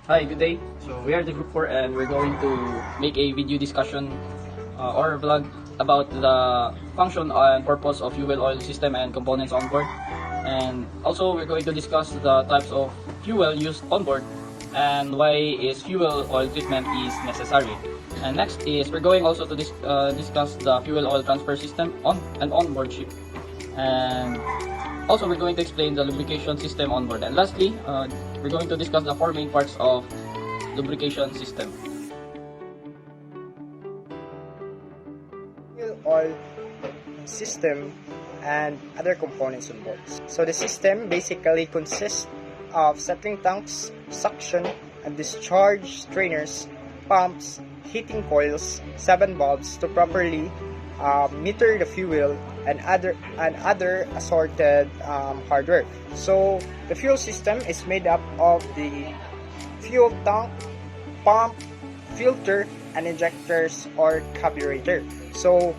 Hi, good day. So we are the group 4 and we're going to make a video discussion or vlog about the function and purpose of fuel oil system and components on board. And also we're going to discuss the types of fuel used on board and why is fuel oil treatment is necessary. And next is we're going also to discuss the fuel oil transfer system on and on board ship. And also, we're going to explain the lubrication system on board. And lastly, we're going to discuss the four main parts of lubrication system. Fuel oil system and other components on board. So the system basically consists of settling tanks, suction and discharge strainers, pumps, heating coils, 7 valves to properly meter the fuel and other assorted hardware. So the fuel system is made up of the fuel tank, pump, filter, and injectors or carburetor. So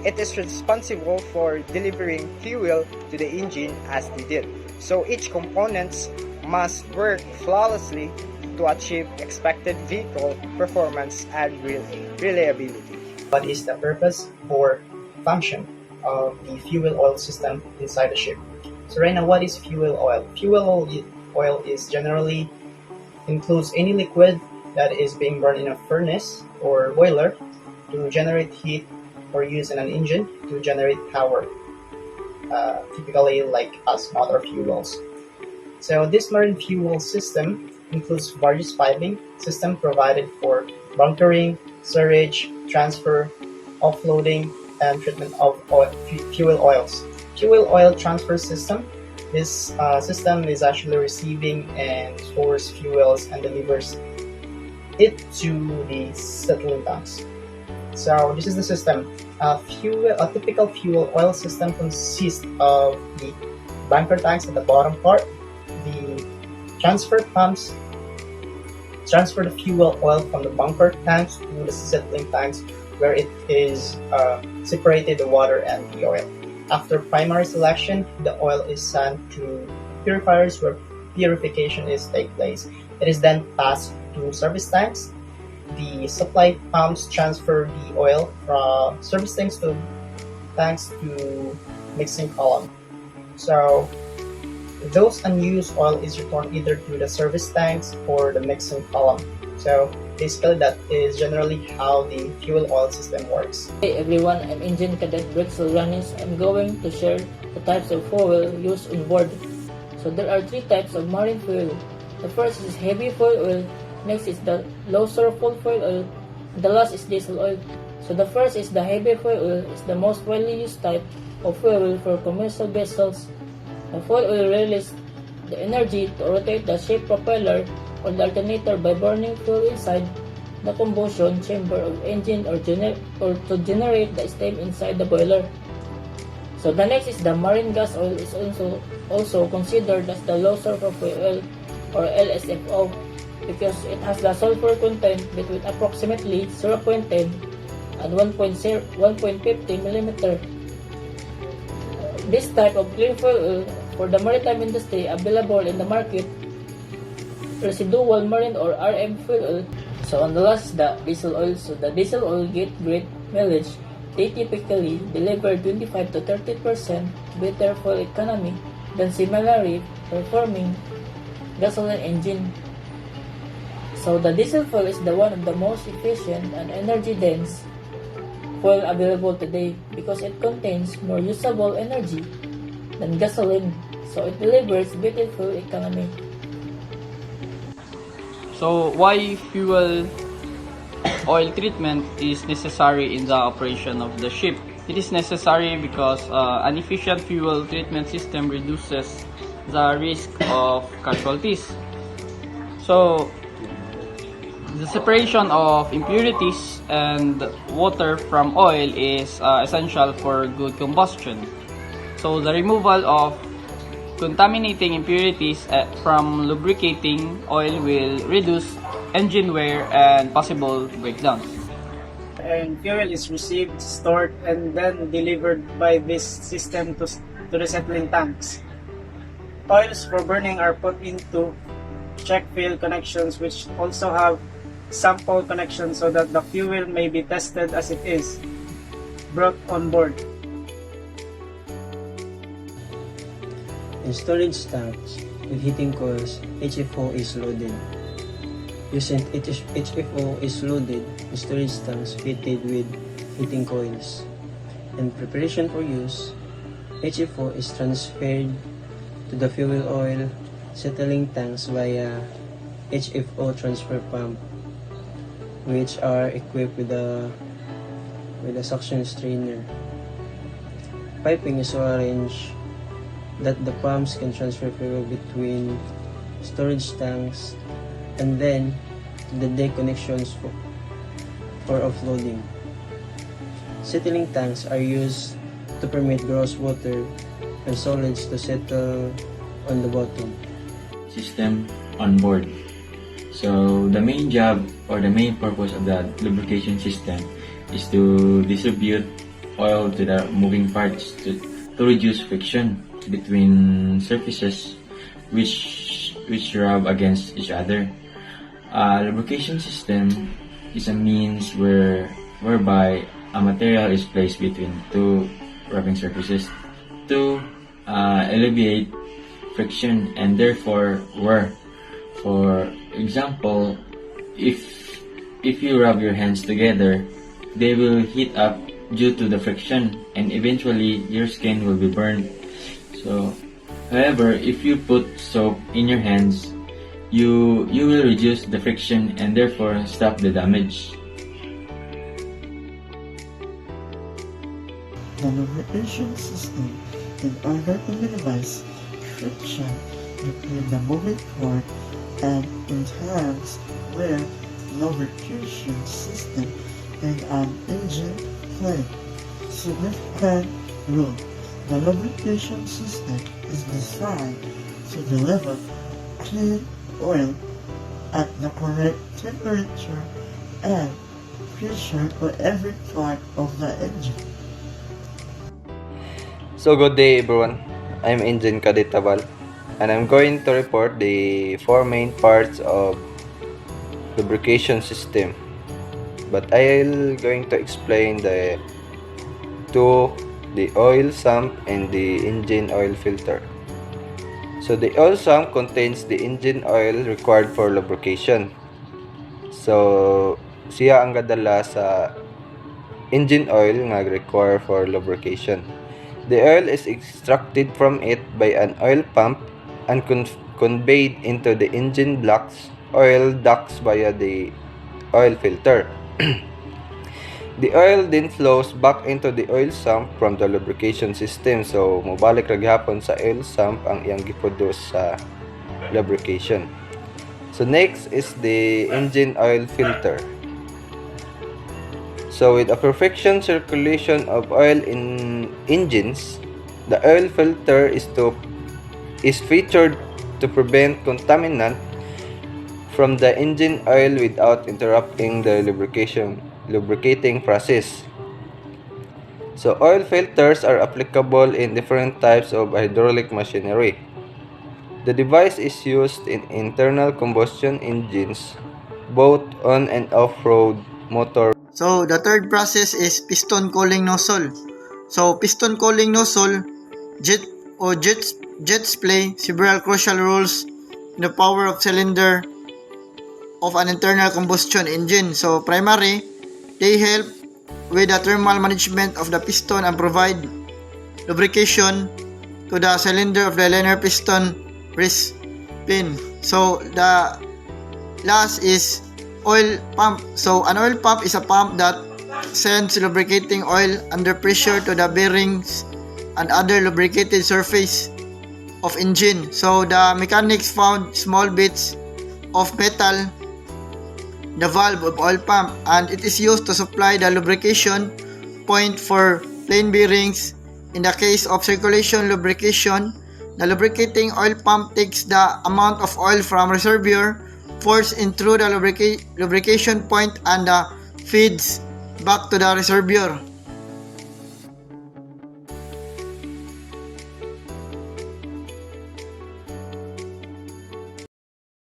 it is responsible for delivering fuel to the engine as needed. So each components must work flawlessly to achieve expected vehicle performance and reliability. What is the purpose or function of the fuel oil system inside the ship? So right now, what is fuel oil? Fuel oil is generally includes any liquid that is being burned in a furnace or boiler to generate heat or use in an engine to generate power, typically like as motor fuels. So this marine fuel system includes various piping system provided for bunkering, storage, transfer, offloading, and treatment of fuel oils. Fuel oil transfer system. This system is actually receiving and stores fuels and delivers it to the settling tanks. So this is the system. A typical fuel oil system consists of the bunker tanks at the bottom part, the transfer pumps, transfer the fuel oil from the bunker tanks to the settling tanks where it is separated the water and the oil. After primary selection, the oil is sent to purifiers where purification is take place. It is then passed to service tanks. The supply pumps transfer the oil from service tanks to mixing column. So those unused oil is returned either to the service tanks or the mixing column. So basically that is generally how the fuel oil system works. Hey everyone, I'm Engine Cadet Brexel Ranis. I'm going to share the types of fuel used on board. So there are 3 types of marine fuel. The first is heavy fuel oil, next is the low sulfur fuel oil, and the last is diesel oil. So the first is the heavy fuel oil, is the most widely used type of fuel for commercial vessels. The fuel oil releases the energy to rotate the ship propeller or the alternator by burning fuel inside the combustion chamber of engine or to generate the steam inside the boiler. So the next is the marine gas oil, is also considered as the low sulfur fuel oil or LSFO because it has the sulfur content between approximately 0.10 and 1.50 mm. This type of clean fuel oil for the maritime industry available in the market, residual marine or RM fuel oil. So on the last, the diesel oil. So the diesel oil get great mileage. They typically deliver 25 to 30% better fuel economy than similarly performing gasoline engine. So the diesel fuel is the one of the most efficient and energy dense fuel available today because it contains more usable energy than gasoline. So it delivers better fuel economy. So why fuel oil treatment is necessary in the operation of the ship? It is necessary because an efficient fuel treatment system reduces the risk of casualties. So the separation of impurities and water from oil is essential for good combustion. So the removal of contaminating impurities from lubricating oil will reduce engine wear and possible breakdowns. And fuel is received, stored, and then delivered by this system to the settling tanks. Oils for burning are put into check fill connections which also have sample connections so that the fuel may be tested as it is brought on board. In storage tanks with heating coils, HFO is loaded. Using HFO is loaded in storage tanks fitted with heating coils. In preparation for use, HFO is transferred to the fuel oil settling tanks via HFO transfer pump, which are equipped with a suction strainer. Piping is so arranged that the pumps can transfer fuel between storage tanks and then the deck connections for offloading. Settling tanks are used to permit gross water and solids to settle on the bottom. System on board. So the main job or the main purpose of the lubrication system is to distribute oil to the moving parts to reduce friction between surfaces which rub against each other. Lubrication system is a means whereby a material is placed between two rubbing surfaces to alleviate friction and therefore wear. For example, if you rub your hands together, they will heat up due to the friction and eventually your skin will be burned. So, however, if you put soap in your hands, you will reduce the friction and therefore stop the damage. The lubrication system, in order to minimize friction between the moving part and enhance wear, lubrication system in an engine play significant role. The lubrication system is designed to deliver clean oil at the correct temperature and pressure for every part of the engine. So good day everyone, I'm Engine Kaditabal and I'm going to report the four main parts of lubrication system, but I'll going to explain the oil sump and the engine oil filter. So the oil sump contains the engine oil required for lubrication. So siya ang gadala sa engine oil nga require for lubrication. The oil is extracted from it by an oil pump and conveyed into the engine blocks, oil ducts via the oil filter. The oil then flows back into the oil sump from the lubrication system. So, mobalik ra gyapon sa oil sump ang iyang giproduce sa lubrication. So, next is the engine oil filter. So, with a perfection circulation of oil in engines, the oil filter is featured to prevent contaminant from the engine oil without interrupting the lubricating process. So oil filters are applicable in different types of hydraulic machinery. The device is used in internal combustion engines, both on and off-road motor. So the third process is piston cooling nozzle. So piston cooling nozzle, jets play several crucial roles in the power of cylinder of an internal combustion engine. So primary, they help with the thermal management of the piston and provide lubrication to the cylinder of the liner piston wrist pin. So the last is oil pump. So an oil pump is a pump that sends lubricating oil under pressure to the bearings and other lubricated surface of engine. So the mechanics found small bits of metal the valve of oil pump, and it is used to supply the lubrication point for plain bearings. In the case of circulation lubrication, the lubricating oil pump takes the amount of oil from reservoir, forced in through the lubrication point, and feeds back to the reservoir.